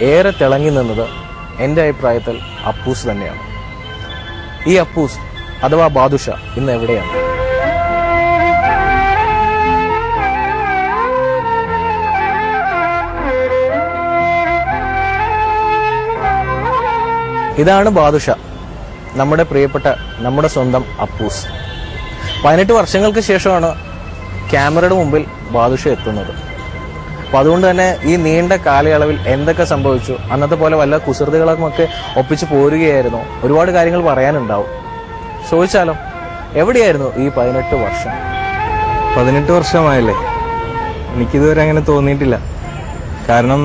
ഏറെ തിളങ്ങി നിന്നത് എൻ്റെ അഭിപ്രായത്തിൽ അപ്പൂസ് തന്നെയാണ്. ഈ അപ്പൂസ് അഥവാ ബാദുഷ ഇന്ന് എവിടെയാണ്? ഇതാണ് ബാദുഷ, നമ്മുടെ പ്രിയപ്പെട്ട, നമ്മുടെ സ്വന്തം അപ്പൂസ്. 18 വർഷങ്ങൾക്ക് ശേഷമാണ് ക്യാമറയുടെ മുമ്പിൽ ബാദുഷ എത്തുന്നത്. അപ്പം അതുകൊണ്ട് തന്നെ ഈ നീണ്ട കാലയളവിൽ എന്തൊക്കെ സംഭവിച്ചു, അന്നത്തെ പോലെ വല്ല കുസൃതികളൊക്കെ ഒപ്പിച്ച് പോരുകയായിരുന്നു, ഒരുപാട് കാര്യങ്ങൾ പറയാനുണ്ടാവും. ചോദിച്ചാലോ, എവിടെയായിരുന്നു ഈ 18 വർഷം? 18 വർഷമായല്ലേ? എനിക്കിതുവരെ അങ്ങനെ തോന്നിയിട്ടില്ല. കാരണം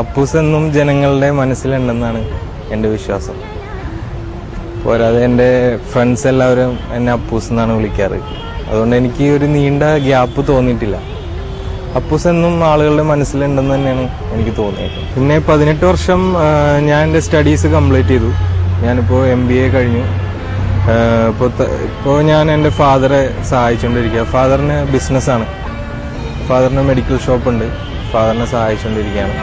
അപ്പൂസ് എന്നും ജനങ്ങളുടെ മനസ്സിലുണ്ടെന്നാണ് എൻ്റെ വിശ്വാസം. പോരാതെ എൻ്റെ ഫ്രണ്ട്സ് എല്ലാവരും എന്നെ അപ്പൂസ് എന്നാണ് വിളിക്കാറ്. അതുകൊണ്ട് എനിക്ക് ഒരു നീണ്ട ഗ്യാപ്പ് തോന്നിയിട്ടില്ല. അപ്പൂസ് എന്നും ആളുകളുടെ മനസ്സിലുണ്ടെന്ന് തന്നെയാണ് എനിക്ക് തോന്നിയത്. പിന്നെ 18 വർഷം ഞാൻ എൻ്റെ സ്റ്റഡീസ് കംപ്ലീറ്റ് ചെയ്തു. ഞാനിപ്പോൾ MBA കഴിഞ്ഞു. ഇപ്പോൾ ഞാൻ എൻ്റെ ഫാദറെ സഹായിച്ചുകൊണ്ടിരിക്കുക. ഫാദറിന് ബിസിനസ്സാണ്, ഫാദറിന് മെഡിക്കൽ ഷോപ്പുണ്ട്. ഫാദറിനെ സഹായിച്ചുകൊണ്ടിരിക്കുകയാണ്.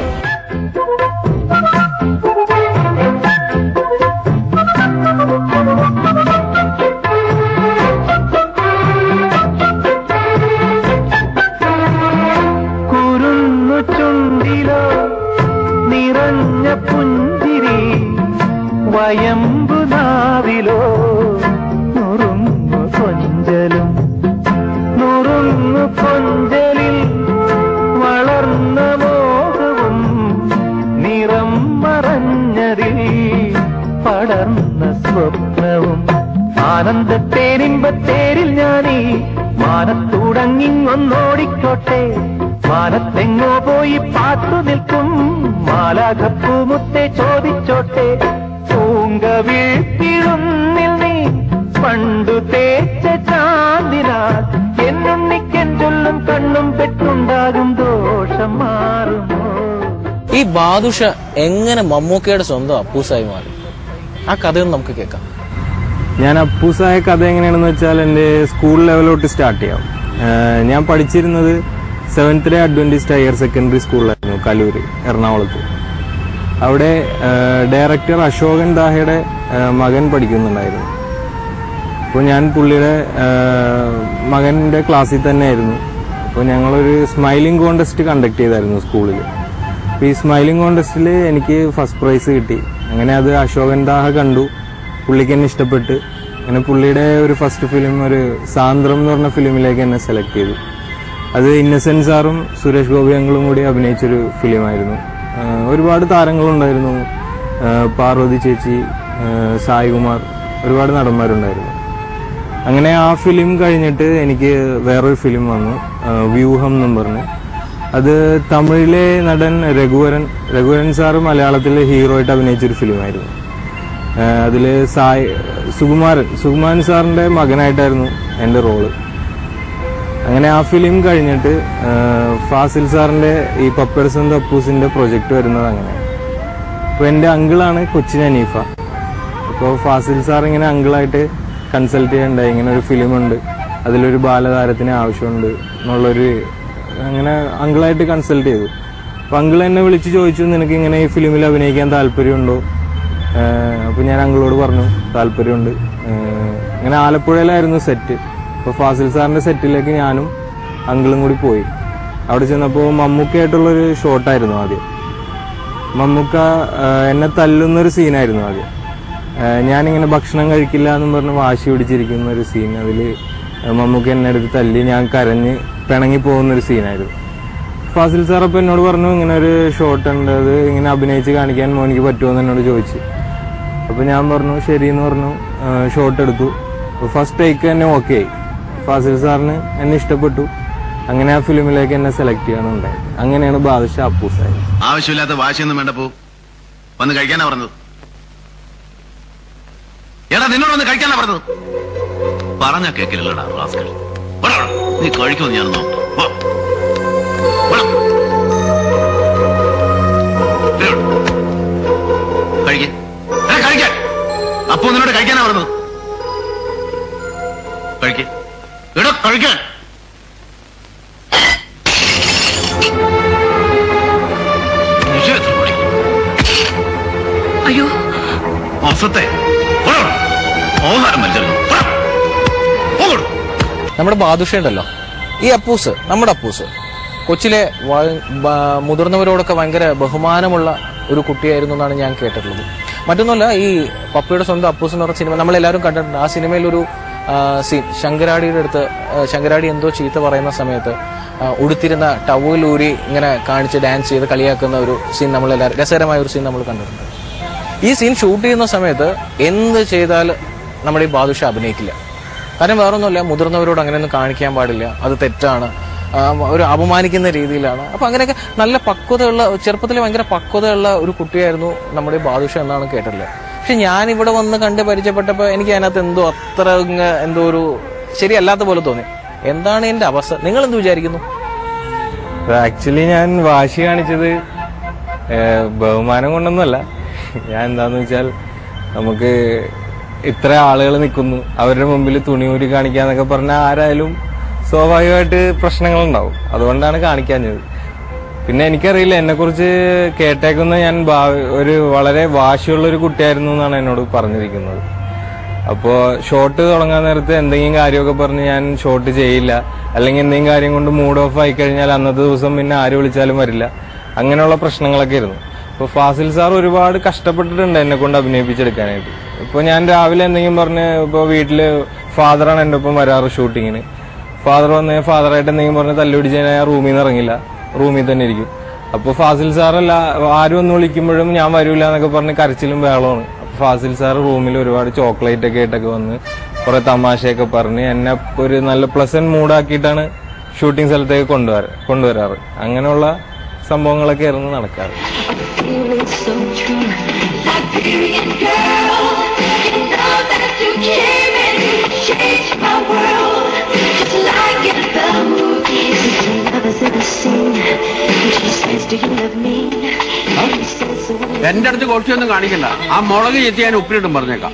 നിറഞ്ഞ പുഞ്ചിരി വയമ്പുനാവിലോ നുറുങ്ങു കൊഞ്ചലും നുറുങ്ങു കൊഞ്ചലിൽ വളർന്ന മോഹവും നിറം മറഞ്ഞതിൽ പടർന്ന സ്വപ്നവും ആനന്ദത്തേരിമ്പത്തേരിൽ ഞാനീ മാനത്തുടങ്ങിങ്ങൊന്നോടിക്കോട്ടെ. മാനത്തെങ്ങോ പോയി പാത്തു നിൽക്കും മാലാഖപ്പൂമുത്തെ ചോദിച്ചോട്ടെ. പൂങ്കവിഴ്ത്തിടുന്നിൽ നീ പണ്ടു തേച്ച ചാന്തിനാൽ എന്നുണ്ണിക്കൻ ചൊല്ലും കണ്ണും പെട്ടുണ്ടാകും ദോഷം മാറുമോ? ഈ ബാദുഷ എങ്ങനെ മമ്മൂക്കയുടെ സ്വന്തം അപ്പൂസായി മാറി? ആ കഥയൊന്നും നമുക്ക് കേൾക്കാം. ഞാൻ അപ്പൂസായ കഥ എങ്ങനെയാണെന്ന് വെച്ചാൽ എൻ്റെ സ്കൂൾ ലെവലോട്ട് സ്റ്റാർട്ട് ചെയ്യാം. ഞാൻ പഠിച്ചിരുന്നത് 7th day Adventist higher secondary സ്കൂളിലായിരുന്നു, കലൂര്, എറണാകുളത്ത്. അവിടെ ഡയറക്ടർ അശോകൻ ദാഹയുടെ മകൻ പഠിക്കുന്നുണ്ടായിരുന്നു. അപ്പോൾ ഞാൻ പുള്ളിയുടെ മകൻ്റെ ക്ലാസ്സിൽ തന്നെ ആയിരുന്നു. അപ്പോൾ ഞങ്ങളൊരു സ്മൈലിംഗ് കോൺടെസ്റ്റ് കണ്ടക്ട് ചെയ്തായിരുന്നു സ്കൂളിൽ. അപ്പോൾ ഈ സ്മൈലിംഗ് കോൺടെസ്റ്റിൽ എനിക്ക് ഫസ്റ്റ് പ്രൈസ് കിട്ടി. അങ്ങനെ അത് അശോകൻ ദാഹ കണ്ടു, പുള്ളിക്ക് എന്നെ ഇഷ്ടപ്പെട്ട്. അങ്ങനെ പുള്ളിയുടെ ഒരു ഫസ്റ്റ് ഫിലിം, ഒരു സാന്ദ്രം എന്ന് പറഞ്ഞ ഫിലിമിലേക്ക് എന്നെ സെലക്ട് ചെയ്തു. അത് ഇന്നസെന്റ് സാറും സുരേഷ് ഗോപി അങ്കിളും കൂടി അഭിനയിച്ചൊരു ഫിലിമായിരുന്നു. ഒരുപാട് താരങ്ങളുണ്ടായിരുന്നു, പാർവതി ചേച്ചി, സായികുമാർ, ഒരുപാട് നടന്മാരുണ്ടായിരുന്നു. അങ്ങനെ ആ ഫിലിം കഴിഞ്ഞിട്ട് എനിക്ക് വേറൊരു ഫിലിം വന്നു, വ്യൂഹം എന്നും പറഞ്ഞ്. അത് തമിഴിലെ നടൻ രഘുവരൻ സാറ് മലയാളത്തിലെ ഹീറോ ആയിട്ട് അഭിനയിച്ചൊരു ഫിലിമായിരുന്നു. അതിൽ സുകുമാരൻ സാറിൻ്റെ മകനായിട്ടായിരുന്നു എൻ്റെ റോള്. അങ്ങനെ ആ ഫിലിം കഴിഞ്ഞിട്ട് ഫാസിൽ സാറിൻ്റെ ഈ പപ്പേഴ്സ് ആൻഡ് അപ്പൂസിൻ്റെ പ്രൊജക്റ്റ് വരുന്നത് അങ്ങനെ. അപ്പോൾ എൻ്റെ അങ്കിളാണ് കൊച്ചിൻ ഹനീഫ. അപ്പോൾ ഫാസിൽ സാർ ഇങ്ങനെ അങ്കിളായിട്ട് കൺസൾട്ട് ചെയ്യണ്ടായി, ഇങ്ങനെ ഒരു ഫിലിമുണ്ട്, അതിലൊരു ബാലതാരത്തിന് ആവശ്യമുണ്ട് എന്നുള്ളൊരു, അങ്ങനെ അങ്കിളായിട്ട് കൺസൾട്ട് ചെയ്തു. അപ്പോൾ അങ്കിൾ എന്നെ വിളിച്ച് ചോദിച്ചു, നിനക്ക് ഇങ്ങനെ ഈ ഫിലിമിൽ അഭിനയിക്കാൻ താല്പര്യമുണ്ടോ? അപ്പോൾ ഞാൻ അങ്കിളോട് പറഞ്ഞു താല്പര്യമുണ്ട്. അങ്ങനെ ആലപ്പുഴയിലായിരുന്നു സെറ്റ്. അപ്പോൾ ഫാസിൽ സാറിൻ്റെ സെറ്റിലേക്ക് ഞാനും അങ്കിളും കൂടി പോയി. അവിടെ ചെന്നപ്പോൾ മമ്മൂക്കയായിട്ടുള്ളൊരു ഷോട്ടായിരുന്നു ആദ്യം. മമ്മൂക്ക എന്നെ തല്ലുന്നൊരു സീനായിരുന്നു ആദ്യം. ഞാനിങ്ങനെ ഭക്ഷണം കഴിക്കില്ല എന്നും പറഞ്ഞ് വാശി പിടിച്ചിരിക്കുന്ന ഒരു സീൻ. അതിൽ മമ്മൂക്ക എന്നെ എടുത്ത് തല്ലി ഞാൻ കരഞ്ഞ് പിണങ്ങി പോകുന്നൊരു സീനായിരുന്നു. ഫാസിൽ സാർ അപ്പോൾ എന്നോട് പറഞ്ഞു, ഇങ്ങനെ ഒരു ഷോട്ട് ഉണ്ട്, അത് ഇങ്ങനെ അഭിനയിച്ച് കാണിക്കാൻ മോനിക്ക് പറ്റുമോ എന്ന് എന്നോട് ചോദിച്ചു. അപ്പോൾ ഞാൻ പറഞ്ഞു ശരിയെന്ന് പറഞ്ഞു. ഷോട്ട് എടുത്തു. ഫസ്റ്റ് ടേക്ക് തന്നെ ഓക്കെ ആയി. ഫാസിൽ സാറിന് എന്നെ ഇഷ്ടപ്പെട്ടു. അങ്ങനെ ആ ഫിലിമിലേക്ക് എന്നെ സെലക്ട് ചെയ്യാനുണ്ടായി. അങ്ങനെയാണ് ബാദുഷ അപ്പൂസായത്. ആവശ്യമില്ലാത്ത വാശിയൊന്നും വേണ്ട, പോ വന്ന് കഴിക്കാനാ പറഞ്ഞത്. എടാ നിന്നോട് വന്ന് കഴിക്കാനാ പറഞ്ഞത്. പറഞ്ഞ കേക്കില്ലടാ റാസ്കൽ. നീ കഴിക്കുമെന്ന് ഞാൻ നോക്കാം. കഴിക്കാൻ അപ്പോ നിന്നോട് കഴിക്കാനാ പറഞ്ഞത്. എടാ കഴിക്കാൻ. അയ്യോ മാസത്തെ നമ്മുടെ ബാദുഷ ഉണ്ടല്ലോ, ഈ അപ്പൂസ്, നമ്മുടെ അപ്പൂസ് കൊച്ചിലെ മുതിർന്നവരോടൊക്കെ ഭയങ്കര ബഹുമാനമുള്ള ഒരു കുട്ടിയായിരുന്നു എന്നാണ് ഞാൻ കേട്ടിട്ടുള്ളത്. മറ്റൊന്നുമല്ല, ഈ പപ്പയുടെ സ്വന്തം അപ്പൂസ് എന്ന് പറഞ്ഞ സിനിമ നമ്മളെല്ലാവരും കണ്ടിട്ടുണ്ട്. ആ സിനിമയിലൊരു സീൻ, ശങ്കരാടിയുടെ അടുത്ത് ശങ്കരാടി എന്തോ ചീത്ത പറയുന്ന സമയത്ത് ഉടുത്തിരുന്ന ടവലൂരി ഇങ്ങനെ കാണിച്ച് ഡാൻസ് ചെയ്ത് കളിയാക്കുന്ന ഒരു സീൻ നമ്മളെല്ലാവരും, രസകരമായ ഒരു സീൻ നമ്മൾ കണ്ടിട്ടുണ്ട്. ഈ സീൻ ഷൂട്ട് ചെയ്യുന്ന സമയത്ത് എന്ത് ചെയ്താൽ നമ്മുടെ ഈ ബാദുഷ അഭിനയിക്കില്ല. കാരണം വേറൊന്നുമില്ല, മുതിർന്നവരോട് അങ്ങനെയൊന്നും കാണിക്കാൻ പാടില്ല, അത് തെറ്റാണ്, ഒരു അപമാനിക്കുന്ന രീതിയിലാണ്. അപ്പൊ അങ്ങനെയൊക്കെ നല്ല പക്വതയുള്ള, ചെറുപ്പത്തിൽ ഭയങ്കര പക്വതയുള്ള ഒരു കുട്ടിയായിരുന്നു നമ്മുടെ ബാദുഷ എന്നാണ് കേട്ടിട്ടുള്ളത്. പക്ഷെ ഞാൻ ഇവിടെ വന്ന് കണ്ട് പരിചയപ്പെട്ടപ്പോൾ എനിക്ക് അതിനകത്ത് എന്തോ അത്ര എന്തോ ഒരു ശരിയല്ലാത്ത പോലെ തോന്നി. എന്താണ് എന്റെ അവസ്ഥ? നിങ്ങൾ എന്ത് വിചാരിക്കുന്നു? ആക്ച്വലി ഞാൻ വാശി കാണിച്ചത് ബഹുമാനം കൊണ്ടൊന്നുമല്ല. ഞാൻ എന്താന്ന് വെച്ചാൽ, നമുക്ക് ഇത്ര ആളുകൾ നിൽക്കുന്നു, അവരുടെ മുമ്പിൽ തുണിയൂരി കാണിക്കാന്നൊക്കെ പറഞ്ഞാൽ ആരായാലും സ്വാഭാവികമായിട്ട് പ്രശ്നങ്ങളുണ്ടാവും. അതുകൊണ്ടാണ് കാണിക്കാഞ്ഞത്. പിന്നെ എനിക്കറിയില്ല, എന്നെക്കുറിച്ച് കേട്ടേക്കുന്ന ഞാൻ ഒരു വളരെ വാശിയുള്ള ഒരു കുട്ടിയായിരുന്നു എന്നാണ് എന്നോട് പറഞ്ഞിരിക്കുന്നത്. അപ്പോൾ ഷോട്ട് തുടങ്ങാൻ നേരത്ത് എന്തെങ്കിലും കാര്യമൊക്കെ പറഞ്ഞ് ഞാൻ ഷോട്ട് ചെയ്യില്ല, അല്ലെങ്കിൽ എന്തെങ്കിലും കാര്യം കൊണ്ട് മൂഡ് ഓഫ് ആയി കഴിഞ്ഞാൽ അന്നത്തെ ദിവസം പിന്നെ ആര് വിളിച്ചാലും വരില്ല, അങ്ങനെയുള്ള പ്രശ്നങ്ങളൊക്കെ ആയിരുന്നു. ഇപ്പോൾ ഫാസിൽ സാർ ഒരുപാട് കഷ്ടപ്പെട്ടിട്ടുണ്ട് എന്നെ കൊണ്ട് അഭിനയിപ്പിച്ചെടുക്കാനായിട്ട്. ഇപ്പോൾ ഞാൻ രാവിലെ എന്തെങ്കിലും പറഞ്ഞ്, ഇപ്പോൾ വീട്ടിൽ ഫാദറാണ് എൻ്റെ ഒപ്പം വരാറ് ഷൂട്ടിങ്ങിന്. ഫാദർ വന്ന് ഫാദറായിട്ട് എന്തെങ്കിലും പറഞ്ഞ് തല്ലുപിടിച്ച് ഞാൻ റൂമിൽ നിന്ന് ഇറങ്ങില്ല, റൂമിൽ തന്നെ ഇരിക്കും. അപ്പോൾ ഫാസിൽ സാറല്ല, ആരും ഒന്ന് വിളിക്കുമ്പോഴും ഞാൻ വരൂല എന്നൊക്കെ പറഞ്ഞ് കരച്ചിലും ബഹളമാണ്. അപ്പോൾ ഫാസിൽ സാർ റൂമിൽ ഒരുപാട് ചോക്ലേറ്റ് ഒക്കെ ആയിട്ടൊക്കെ വന്ന് കുറെ തമാശയൊക്കെ പറഞ്ഞ് എന്നെ ഒരു നല്ല പ്ലസന്റ് മൂഡാക്കിയിട്ടാണ് ഷൂട്ടിംഗ് സ്ഥലത്തേക്ക് കൊണ്ടുവരാറ്. അങ്ങനെയുള്ള സംഭവങ്ങളൊക്കെ ആയിരുന്നു നടക്കാറ്. എന്റെ അടുത്ത് കുറച്ചൊന്നും കാണിക്കണ്ട. ആ മുളക് ചെത്തി ഞാൻ ഉപ്പിലിട്ടും പറഞ്ഞേക്കാം.